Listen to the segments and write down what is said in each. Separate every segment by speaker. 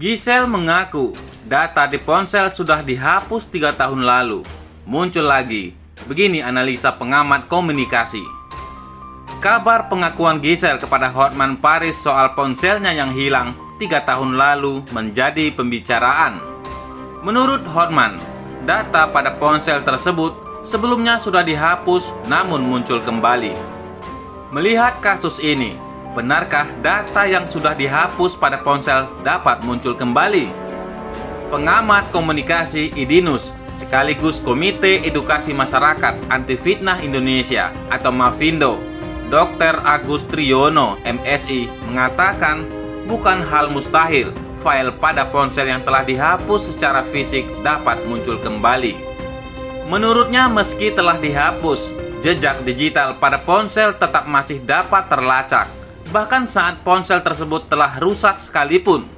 Speaker 1: Giselle mengaku data di ponsel sudah dihapus 3 tahun lalu. Muncul lagi. Begini analisa pengamat komunikasi. Kabar pengakuan Giselle kepada Hotman Paris soal ponselnya yang hilang 3 tahun lalu menjadi pembicaraan. Menurut Hotman, data pada ponsel tersebut sebelumnya sudah dihapus namun muncul kembali. Melihat kasus ini, benarkah data yang sudah dihapus pada ponsel dapat muncul kembali? Pengamat komunikasi Idinus sekaligus Komite Edukasi Masyarakat Anti Fitnah Indonesia atau Mafindo, Dr. Agus Triyono, MSI, mengatakan bukan hal mustahil file pada ponsel yang telah dihapus secara fisik dapat muncul kembali. Menurutnya, meski telah dihapus, jejak digital pada ponsel tetap masih dapat terlacak. Bahkan saat ponsel tersebut telah rusak sekalipun,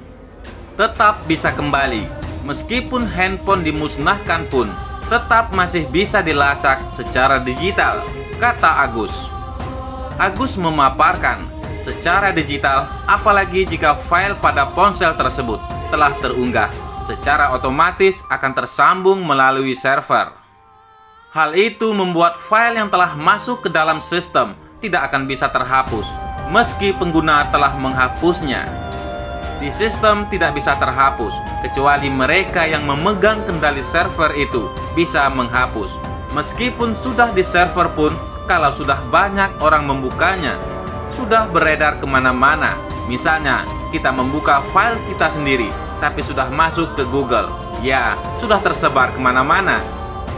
Speaker 1: tetap bisa kembali. Meskipun handphone dimusnahkan pun, tetap masih bisa dilacak secara digital, kata Agus. Agus memaparkan, secara digital, apalagi jika file pada ponsel tersebut telah terunggah, secara otomatis akan tersambung melalui server. Hal itu membuat file yang telah masuk ke dalam sistem tidak akan bisa terhapus, meski pengguna telah menghapusnya. Di sistem tidak bisa terhapus, kecuali mereka yang memegang kendali server itu bisa menghapus. Meskipun sudah di server pun, kalau sudah banyak orang membukanya, sudah beredar kemana-mana. Misalnya, kita membuka file kita sendiri, tapi sudah masuk ke Google, ya sudah tersebar kemana-mana.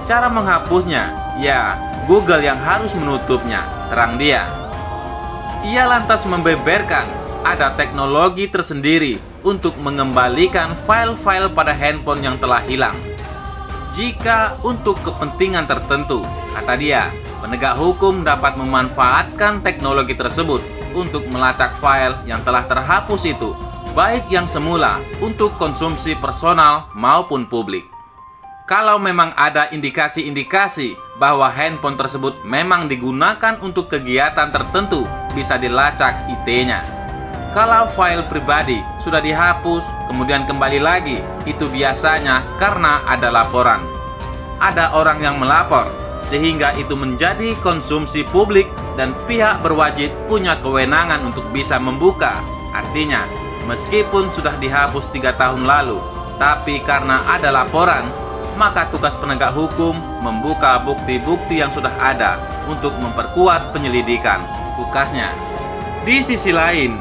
Speaker 1: Cara menghapusnya, ya Google yang harus menutupnya, terang dia. Ia lantas membeberkan ada teknologi tersendiri untuk mengembalikan file-file pada handphone yang telah hilang. Jika untuk kepentingan tertentu, kata dia, penegak hukum dapat memanfaatkan teknologi tersebut untuk melacak file yang telah terhapus itu, baik yang semula untuk konsumsi personal maupun publik. Kalau memang ada indikasi-indikasi bahwa handphone tersebut memang digunakan untuk kegiatan tertentu, bisa dilacak IT-nya. Kalau file pribadi sudah dihapus, kemudian kembali lagi, itu biasanya karena ada laporan. Ada orang yang melapor, sehingga itu menjadi konsumsi publik dan pihak berwajib punya kewenangan untuk bisa membuka. Artinya, meskipun sudah dihapus 3 tahun lalu, tapi karena ada laporan, maka tugas penegak hukum membuka bukti-bukti yang sudah ada untuk memperkuat penyelidikan, tukasnya. Di sisi lain,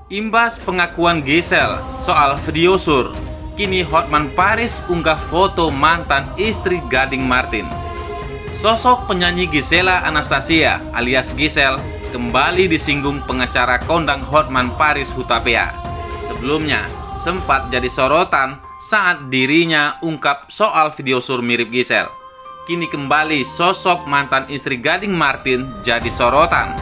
Speaker 1: imbas pengakuan Giselle soal video sur, kini Hotman Paris unggah foto mantan istri Gading Martin. Sosok penyanyi Gisela Anastasia alias Giselle kembali disinggung pengacara kondang Hotman Paris Hutapea. Sebelumnya, sempat jadi sorotan saat dirinya ungkap soal video sur mirip Giselle. Kini kembali sosok mantan istri Gading Martin jadi sorotan.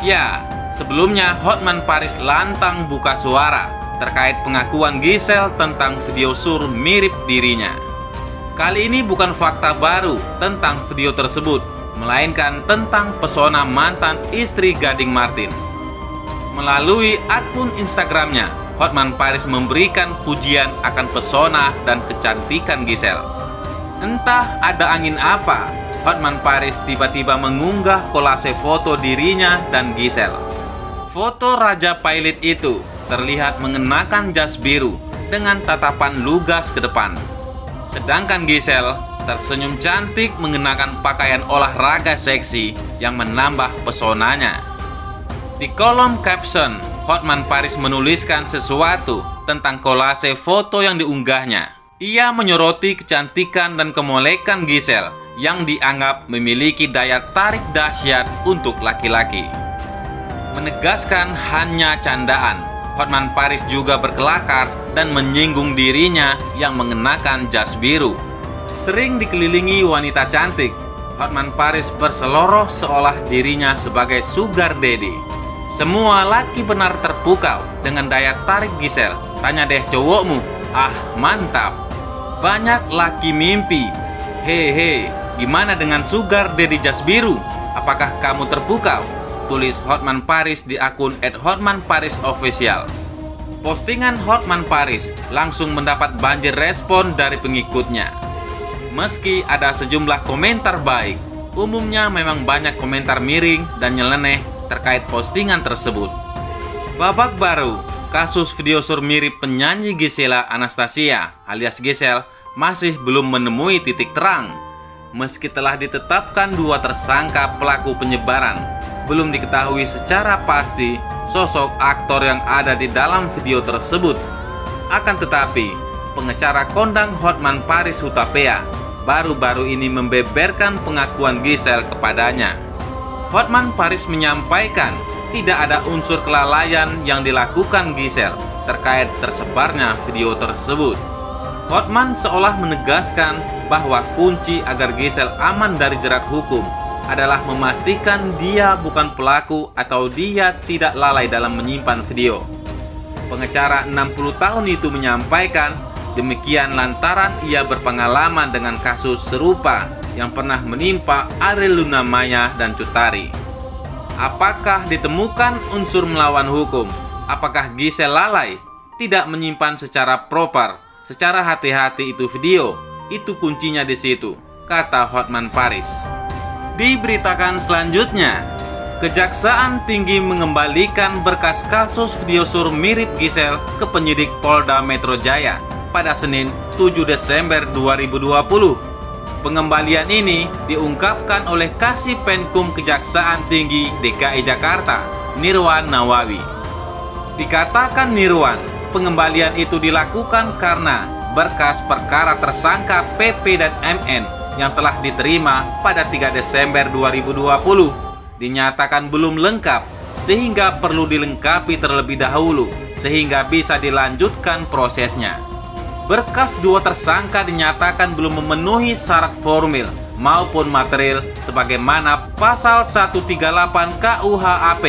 Speaker 1: Ya, sebelumnya Hotman Paris lantang buka suara terkait pengakuan Giselle tentang video sur mirip dirinya. Kali ini bukan fakta baru tentang video tersebut, melainkan tentang pesona mantan istri Gading Martin. Melalui akun Instagramnya, Hotman Paris memberikan pujian akan pesona dan kecantikan Giselle. Entah ada angin apa, Hotman Paris tiba-tiba mengunggah kolase foto dirinya dan Giselle. Foto Raja Pilot itu terlihat mengenakan jas biru dengan tatapan lugas ke depan. Sedangkan Giselle tersenyum cantik mengenakan pakaian olahraga seksi yang menambah pesonanya. Di kolom caption, Hotman Paris menuliskan sesuatu tentang kolase foto yang diunggahnya. Ia menyoroti kecantikan dan kemolekan Giselle yang dianggap memiliki daya tarik dahsyat untuk laki-laki. Menegaskan hanya candaan, Hotman Paris juga berkelakar dan menyinggung dirinya yang mengenakan jas biru. Sering dikelilingi wanita cantik, Hotman Paris berseloroh seolah dirinya sebagai sugar daddy. Semua laki benar terpukau dengan daya tarik Giselle. Tanya deh cowokmu, ah mantap. Banyak laki mimpi, hehe, gimana dengan sugar daddy jas biru? Apakah kamu terpukau? Tulis Hotman Paris di akun @hotmanparisofficial. Postingan Hotman Paris langsung mendapat banjir respon dari pengikutnya. Meski ada sejumlah komentar baik, umumnya memang banyak komentar miring dan nyeleneh terkait postingan tersebut. Babak baru, kasus video sur mirip penyanyi Gisela Anastasia alias Gisel masih belum menemui titik terang. Meski telah ditetapkan 2 tersangka pelaku penyebaran, belum diketahui secara pasti sosok aktor yang ada di dalam video tersebut. Akan tetapi, pengacara kondang Hotman Paris Hutapea baru-baru ini membeberkan pengakuan Gisel kepadanya. Hotman Paris menyampaikan tidak ada unsur kelalaian yang dilakukan Gisel terkait tersebarnya video tersebut. Hotman seolah menegaskan bahwa kunci agar Gisel aman dari jerat hukum adalah memastikan dia bukan pelaku atau dia tidak lalai dalam menyimpan video. Pengacara 60 tahun itu menyampaikan demikian lantaran ia berpengalaman dengan kasus serupa yang pernah menimpa Ariel Lunamaya dan Cut Tari. Apakah ditemukan unsur melawan hukum? Apakah Gisel lalai? Tidak menyimpan secara proper, secara hati-hati itu video? Itu kuncinya di situ, kata Hotman Paris. Diberitakan selanjutnya, Kejaksaan Tinggi mengembalikan berkas kasus video sur mirip Gisel ke penyidik Polda Metro Jaya pada Senin 7 Desember 2020. Pengembalian ini diungkapkan oleh Kasih Penkum Kejaksaan Tinggi DKI Jakarta, Nirwan Nawawi. Dikatakan Nirwan, pengembalian itu dilakukan karena berkas perkara tersangka PP dan MN yang telah diterima pada 3 Desember 2020 dinyatakan belum lengkap sehingga perlu dilengkapi terlebih dahulu sehingga bisa dilanjutkan prosesnya. Berkas 2 tersangka dinyatakan belum memenuhi syarat formil maupun material sebagaimana pasal 138 KUHAP.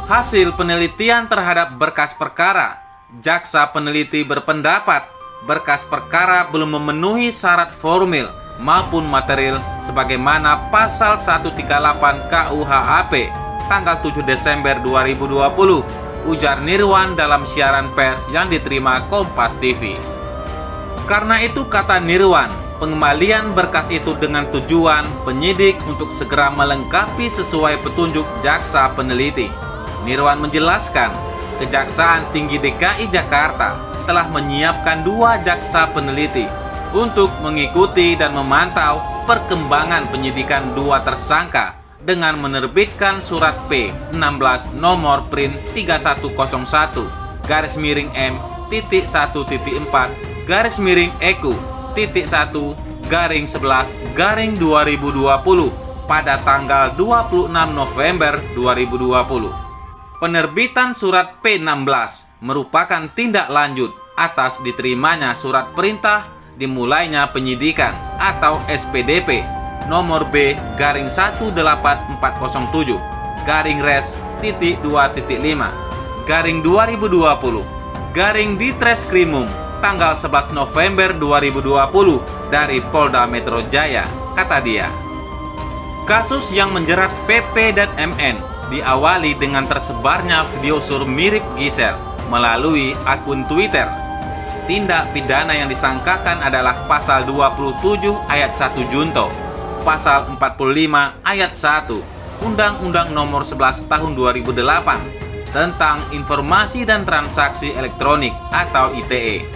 Speaker 1: Hasil penelitian terhadap berkas perkara, jaksa peneliti berpendapat berkas perkara belum memenuhi syarat formil maupun material sebagaimana pasal 138 KUHAP tanggal 7 Desember 2020, ujar Nirwan dalam siaran pers yang diterima Kompas TV. Karena itu, kata Nirwan, pengembalian berkas itu dengan tujuan penyidik untuk segera melengkapi sesuai petunjuk jaksa peneliti. Nirwan menjelaskan, Kejaksaan Tinggi DKI Jakarta telah menyiapkan 2 jaksa peneliti untuk mengikuti dan memantau perkembangan penyidikan 2 tersangka dengan menerbitkan surat P16 nomor print 3101-EQ.1.11-2020 pada tanggal 26 November 2020. Penerbitan surat P16 merupakan tindak lanjut atas diterimanya surat perintah dimulainya penyidikan atau SPDP nomor B-1-14.2.5/2020 tanggal 11 November 2020 dari Polda Metro Jaya, kata dia. Kasus yang menjerat PP dan MN diawali dengan tersebarnya video sur mirip Gisel melalui akun Twitter. Tindak pidana yang disangkakan adalah pasal 27 ayat 1 Junto, pasal 45 ayat 1 Undang-Undang Nomor 11 Tahun 2008 tentang Informasi dan Transaksi Elektronik atau ITE,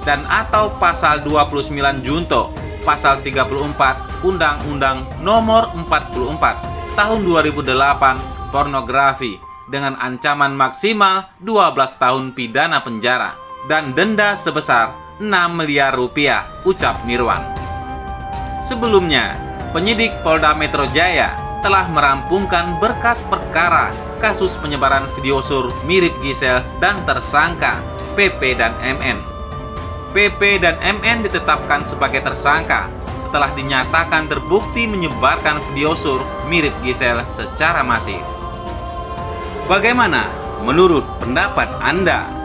Speaker 1: dan atau pasal 29 Junto, pasal 34 Undang-Undang Nomor 44 Tahun 2008 pornografi dengan ancaman maksimal 12 tahun pidana penjara dan denda sebesar 6 miliar rupiah, ucap Nirwan. Sebelumnya, penyidik Polda Metro Jaya telah merampungkan berkas perkara kasus penyebaran video sur mirip Gisel dan tersangka PP dan MN. PP dan MN ditetapkan sebagai tersangka setelah dinyatakan terbukti menyebarkan video sur mirip Gisel secara masif. Bagaimana menurut pendapat Anda?